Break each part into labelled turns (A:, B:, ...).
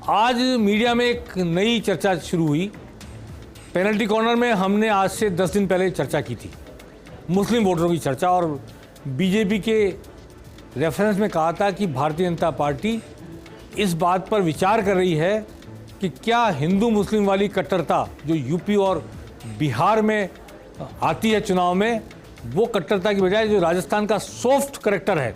A: आज मीडिया में एक नई चर्चा शुरू हुई। पेनल्टी कॉर्नर में हमने आज से 10 दिन पहले चर्चा की थी, मुस्लिम वोटरों की चर्चा, और बीजेपी के रेफरेंस में कहा था कि भारतीय जनता पार्टी इस बात पर विचार कर रही है कि क्या हिंदू मुस्लिम वाली कट्टरता जो यूपी और बिहार में आती है चुनाव में, वो कट्टरता की बजाय जो राजस्थान का सॉफ्ट करेक्टर है,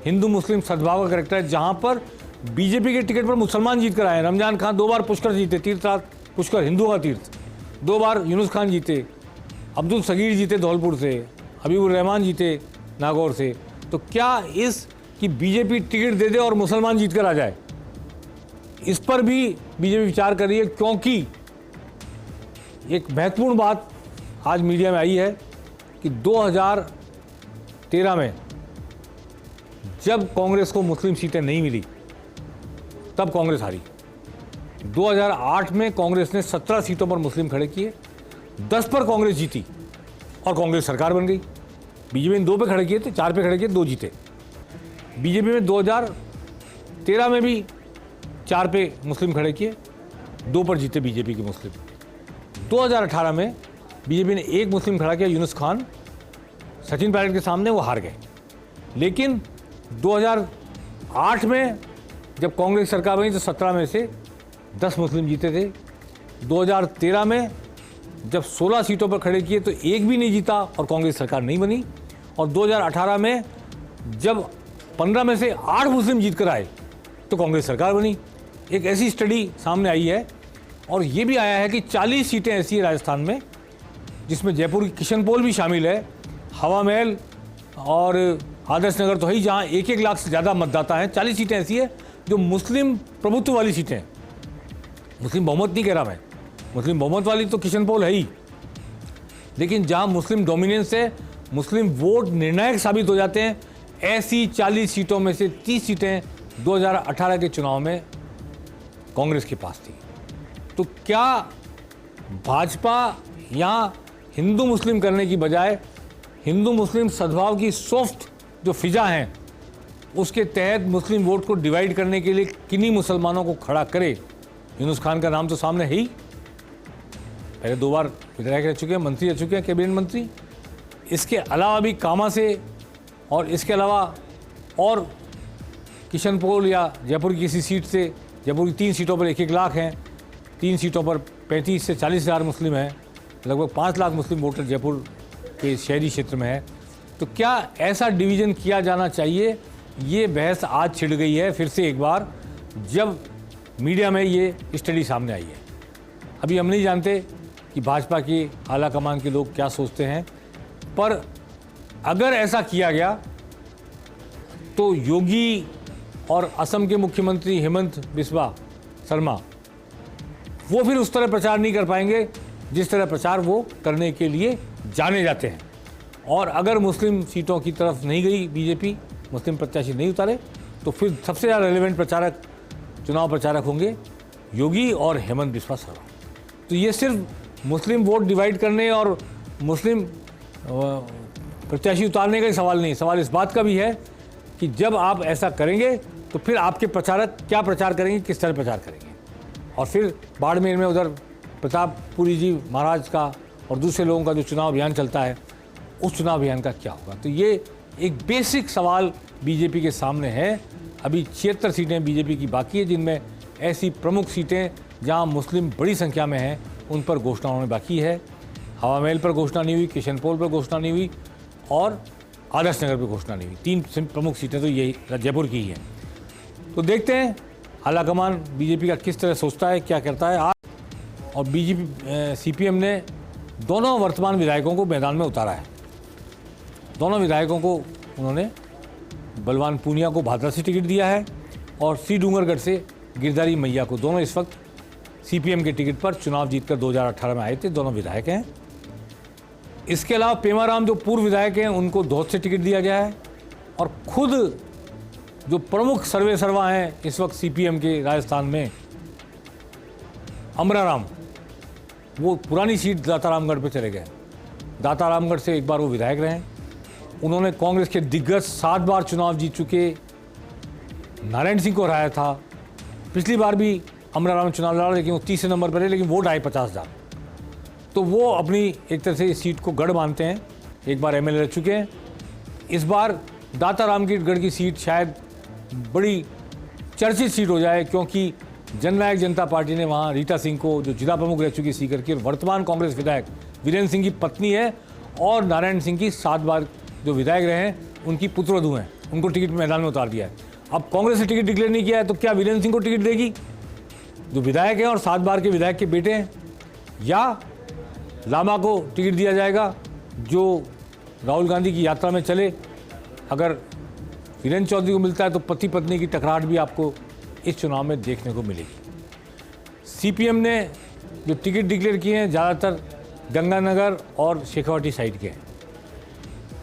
A: हिंदू मुस्लिम सद्भाव का करेक्टर है, जहां पर बीजेपी के टिकट पर मुसलमान जीत कर आए। रमजान खान 2 बार पुष्कर जीते, तीर्थराज पुष्कर हिंदू का तीर्थ, 2 बार यूनुस खान जीते, अब्दुल सगीर जीते धौलपुर से, हबीबुर रहमान जीते नागौर से। तो क्या इस कि बीजेपी टिकट दे दे और मुसलमान जीत कर आ जाए, इस पर भी बीजेपी विचार कर रही है, क्योंकि एक महत्वपूर्ण बात आज मीडिया में आई है कि 2013 में जब कांग्रेस को मुस्लिम सीटें नहीं मिली तब कांग्रेस हारी। 2008 में कांग्रेस ने 17 सीटों पर मुस्लिम खड़े किए, 10 पर कांग्रेस जीती और कांग्रेस सरकार बन गई। बीजेपी ने 2 पे खड़े किए थे, 4 पे खड़े किए, 2 जीते। बीजेपी में 2013 में भी 4 पे मुस्लिम खड़े किए, 2 पर जीते बीजेपी के मुस्लिम। 2018 में बीजेपी ने 1 मुस्लिम खड़ा किया, यूनुस खान, सचिन पायलट के सामने, वो हार गए। लेकिन 2008 में जब कांग्रेस सरकार बनी तो 17 में से 10 मुस्लिम जीते थे। 2013 में जब 16 सीटों पर खड़े किए तो 1 भी नहीं जीता और कांग्रेस सरकार नहीं बनी। और 2018 में जब 15 में से 8 मुस्लिम जीत कर आए तो कांग्रेस सरकार बनी। एक ऐसी स्टडी सामने आई है और ये भी आया है कि 40 सीटें ऐसी है राजस्थान में, जिसमें जयपुर की किशनपोल भी शामिल है, हवा महल और आदर्श नगर तो है ही, जहाँ 1-1 लाख से ज़्यादा मतदाता हैं। 40 सीटें ऐसी है जो मुस्लिम प्रभुत्व वाली सीटें हैं। मुस्लिम बहुमत नहीं कह रहा मैं, मुस्लिम बहुमत वाली तो किशनपोल है ही, लेकिन जहाँ मुस्लिम डोमिनेंस है, मुस्लिम वोट निर्णायक साबित हो जाते हैं, ऐसी 40 सीटों में से 30 सीटें 2018 के चुनाव में कांग्रेस के पास थी। तो क्या भाजपा यहाँ हिंदू मुस्लिम करने की बजाय हिंदू मुस्लिम सद्भाव की सॉफ्ट जो फिजा हैं उसके तहत मुस्लिम वोट को डिवाइड करने के लिए किन्हीं मुसलमानों को खड़ा करे? यूनुस खान का नाम तो सामने है ही, पहले 2 बार विधायक रह चुके हैं, मंत्री रह चुके हैं, कैबिनेट मंत्री। इसके अलावा भी कामा से और इसके अलावा और किशनपोल या जयपुर की किसी सीट से, जयपुर की 3 सीटों पर 1-1 लाख हैं, 3 सीटों पर 35 से 40 हज़ार मुस्लिम हैं, लगभग 5 लाख मुस्लिम वोटर जयपुर के शहरी क्षेत्र में है। तो क्या ऐसा डिवीज़न किया जाना चाहिए? ये बहस आज छिड़ गई है फिर से एक बार, जब मीडिया में ये स्टडी सामने आई है। अभी हम नहीं जानते कि भाजपा की आला कमान के लोग क्या सोचते हैं, पर अगर ऐसा किया गया तो योगी और असम के मुख्यमंत्री हेमंत बिस्वा शर्मा वो फिर उस तरह प्रचार नहीं कर पाएंगे जिस तरह प्रचार वो करने के लिए जाने जाते हैं। और अगर मुस्लिम सीटों की तरफ नहीं गई बीजेपी, मुस्लिम प्रत्याशी नहीं उतारे, तो फिर सबसे ज़्यादा रेलेवेंट प्रचारक, चुनाव प्रचारक होंगे योगी और हेमंत बिस्वा शर्मा। तो ये सिर्फ मुस्लिम वोट डिवाइड करने और मुस्लिम प्रत्याशी उतारने का ही सवाल नहीं, सवाल इस बात का भी है कि जब आप ऐसा करेंगे तो फिर आपके प्रचारक क्या प्रचार करेंगे, किस तरह प्रचार करेंगे। और फिर बाड़मेर में उधर प्रतापपुरी जी महाराज का और दूसरे लोगों का जो चुनाव अभियान चलता है, उस चुनाव अभियान का क्या होगा। तो ये एक बेसिक सवाल बीजेपी के सामने है। अभी 76 सीटें बीजेपी की बाकी है, जिनमें ऐसी प्रमुख सीटें जहां मुस्लिम बड़ी संख्या में हैं उन पर घोषणा होने बाकी है। हवा महल पर घोषणा नहीं हुई, किशनपोल पर घोषणा नहीं हुई और आदर्श नगर पर घोषणा नहीं हुई। 3 प्रमुख सीटें तो यही जयपुर की ही हैं। तो देखते हैं आलाकमान बीजेपी का किस तरह सोचता है, क्या करता है। आज और बीजेपी सीपीएम ने दोनों वर्तमान विधायकों को मैदान में उतारा है। दोनों विधायकों को उन्होंने बलवान पूनिया को भादरा से टिकट दिया है और सी डूंगरगढ़ से गिरधारी मैया को। दोनों इस वक्त सीपीएम के टिकट पर चुनाव जीतकर 2018 में आए थे, दोनों विधायक हैं। इसके अलावा पेमाराम जो पूर्व विधायक हैं उनको धौत से टिकट दिया गया है और खुद जो प्रमुख सर्वे सर्वा हैं इस वक्त सीपीएम के राजस्थान में, अमराराम, वो पुरानी सीट दातारामगढ़ पे चले गए। दातारामगढ़ से एक बार वो विधायक रहे। उन्होंने कांग्रेस के दिग्गज 7 बार चुनाव जीत चुके नारायण सिंह को हराया था, पिछली बार भी अमराराम चुनाव लड़ा, लेकिन वो तीसरे नंबर पर है, लेकिन वोट आए 50,000। तो वो अपनी एक तरह से इस सीट को गढ़ मानते हैं, एक बार एमएलए रह चुके हैं। इस बार दाताराम की गढ़ की सीट शायद बड़ी चर्चित सीट हो जाए, क्योंकि जननायक जनता पार्टी ने वहाँ रीटा सिंह को, जो जिला प्रमुख रह चुकी सीकर की और वर्तमान कांग्रेस विधायक वीरेंद्र सिंह की पत्नी है, और नारायण सिंह की 7 बार जो विधायक रहे हैं उनकी पुत्रवधू हैं, उनको टिकट मैदान में उतार दिया है। अब कांग्रेस ने टिकट डिक्लेयर नहीं किया है, तो क्या वीरेंद्र सिंह को टिकट देगी, जो विधायक हैं और 7 बार के विधायक के बेटे हैं, या लामा को टिकट दिया जाएगा जो राहुल गांधी की यात्रा में चले? अगर वीरेंद्र चौधरी को मिलता है तो पति पत्नी की टकराहट भी आपको इस चुनाव में देखने को मिलेगी। सीपीएम ने जो टिकट डिक्लेयर किए हैं ज़्यादातर गंगानगर और शेखावाटी साइड के हैं।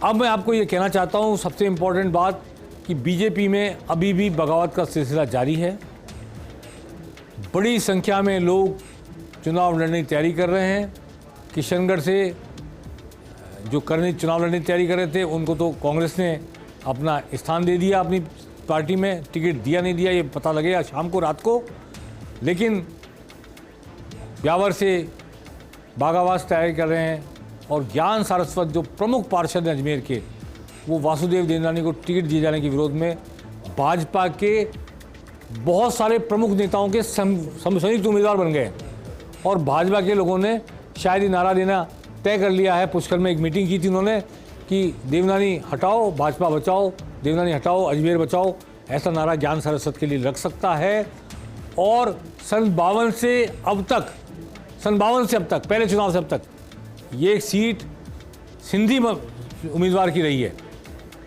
A: अब मैं आपको ये कहना चाहता हूँ, सबसे इम्पोर्टेंट बात, कि बीजेपी में अभी भी बगावत का सिलसिला जारी है। बड़ी संख्या में लोग चुनाव लड़ने की तैयारी कर रहे हैं। किशनगढ़ से जो चुनाव लड़ने की तैयारी कर रहे थे, उनको तो कांग्रेस ने अपना स्थान दे दिया अपनी पार्टी में, टिकट दिया नहीं दिया ये पता लगेगा शाम को, रात को। लेकिन ब्यावर से बागावास तैयारी कर रहे हैं, और ज्ञान सारस्वत जो प्रमुख पार्षद हैं अजमेर के, वो वासुदेव देवनानी को टिकट दिए जाने के विरोध में भाजपा के बहुत सारे प्रमुख नेताओं के संयुक्त उम्मीदवार बन गए। और भाजपा के लोगों ने शायद ये नारा देना तय कर लिया है। पुष्कर में एक मीटिंग की थी उन्होंने कि देवनानी हटाओ, भाजपा बचाओ, देवनानी हटाओ, अजमेर बचाओ, ऐसा नारा ज्ञान सारस्वत के लिए लग सकता है। और सन 52 से अब तक, पहले चुनाव से अब तक, ये एक सीट सिंधी उम्मीदवार की रही है।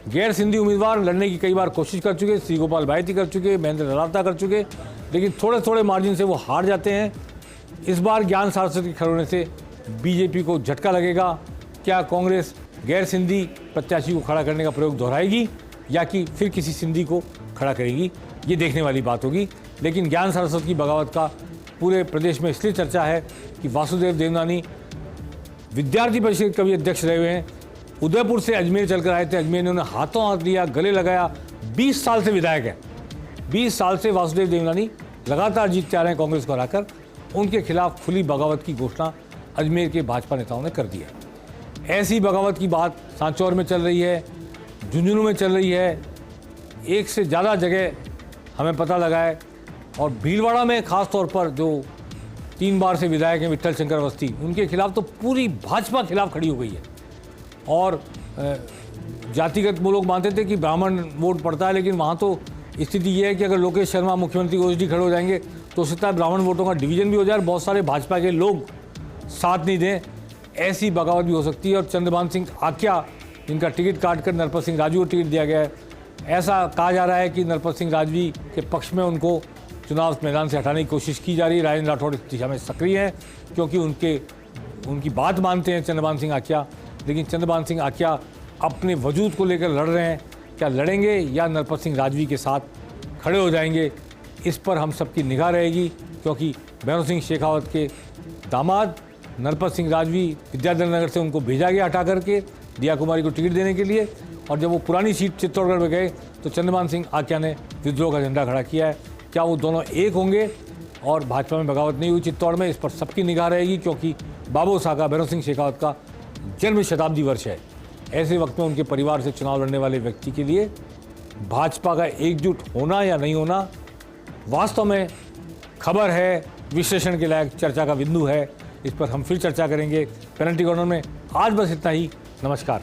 A: गैर सिंधी उम्मीदवार लड़ने की कई बार कोशिश कर चुके, श्री गोपाल भाईती कर चुके, महेंद्र ललाता कर चुके, लेकिन थोड़े थोड़े मार्जिन से वो हार जाते हैं। इस बार ज्ञान सारस्वत के खड़े होने से बीजेपी को झटका लगेगा। क्या कांग्रेस गैर सिंधी प्रत्याशी को खड़ा करने का प्रयोग दोहराएगी, या कि फिर किसी सिंधी को खड़ा करेगी, ये देखने वाली बात होगी। लेकिन ज्ञान सारस्वत की बगावत का पूरे प्रदेश में इसलिए चर्चा है कि वासुदेव देवनानी विद्यार्थी परिषद के भी अध्यक्ष रहे हुए हैं, उदयपुर से अजमेर चलकर आए थे, अजमेर ने उन्हें हाथों हाथ लिया, गले लगाया, 20 साल से विधायक है, 20 साल से वासुदेव देवनानी लगातार जीतते आ रहे हैं कांग्रेस को हराकर। उनके खिलाफ खुली बगावत की घोषणा अजमेर के भाजपा नेताओं ने कर दी है। ऐसी बगावत की बात सांचौर में चल रही है, झुंझुनू में चल रही है, एक से ज़्यादा जगह हमें पता लगा है। और भीलवाड़ा में ख़ास तौर पर जो 3 बार से विधायक हैं विट्ठल शंकर अवस्थी, उनके खिलाफ तो पूरी भाजपा खिलाफ खड़ी हो गई है। और जातिगत वो लोग मानते थे कि ब्राह्मण वोट पड़ता है, लेकिन वहाँ तो स्थिति ये है कि अगर लोकेश शर्मा मुख्यमंत्री ओएसडी खड़े हो जाएंगे तो हो सकता है ब्राह्मण वोटों का डिवीजन भी हो जाए और बहुत सारे भाजपा के लोग साथ नहीं दें। ऐसी बगावत भी हो सकती है। और चंद्रभान सिंह आक्या, जिनका टिकट काट कर नरपत सिंह राजवी को टिकट दिया गया है, ऐसा कहा जा रहा है कि नरपत सिंह राजवी के पक्ष में उनको चुनाव मैदान से हटाने की कोशिश की जा रही है। राजेंद्र राठौड़ इस दिशा में सक्रिय हैं, क्योंकि उनकी बात मानते हैं चंद्रभान सिंह आक्या। लेकिन चंद्रभान सिंह आक्या अपने वजूद को लेकर लड़ रहे हैं, क्या लड़ेंगे या नरपत सिंह राजवी के साथ खड़े हो जाएंगे, इस पर हम सबकी निगाह रहेगी। क्योंकि भैरव सिंह शेखावत के दामाद नरपत सिंह राजवी विद्याधर नगर से उनको भेजा गया हटा करके दिया कुमारी को टिकट देने के लिए, और जब वो पुरानी सीट चित्तौड़गढ़ में गए तो चंद्रभान सिंह आक्या ने विद्रोह का झंडा खड़ा किया है। क्या वो दोनों एक होंगे और भाजपा में बगावत नहीं हुई चित्तौड़ में, इस पर सबकी निगाह रहेगी। क्योंकि बाबू साका भैरव सिंह शेखावत का जन्म शताब्दी वर्ष है। ऐसे वक्त में उनके परिवार से चुनाव लड़ने वाले व्यक्ति के लिए भाजपा का एकजुट होना या नहीं होना वास्तव में खबर है, विश्लेषण के लायक चर्चा का बिंदु है। इस पर हम फिर चर्चा करेंगे पेनल्टी कॉर्नर में। आज बस इतना ही। नमस्कार।